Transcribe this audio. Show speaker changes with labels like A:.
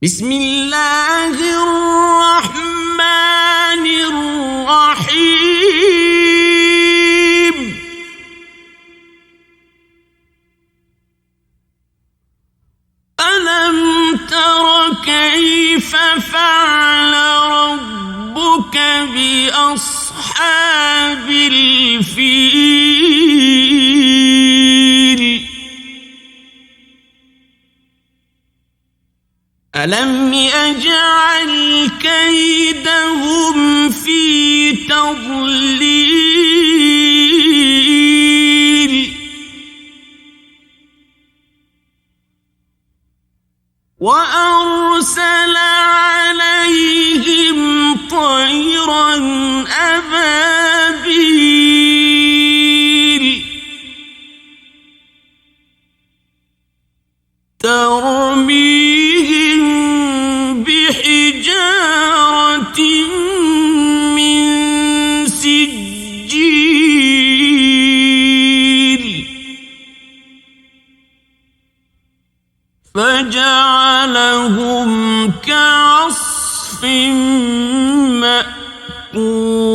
A: بسم الله الرحمن الرحيم ألم تر كيف فعل ربك بأصحاب الفيل ألم يجعل كيدهم في تضليل وأرسل عليهم طيرا أبابيل ترميهم بحجارة من سجيل فجعلهم كعصف مأكول.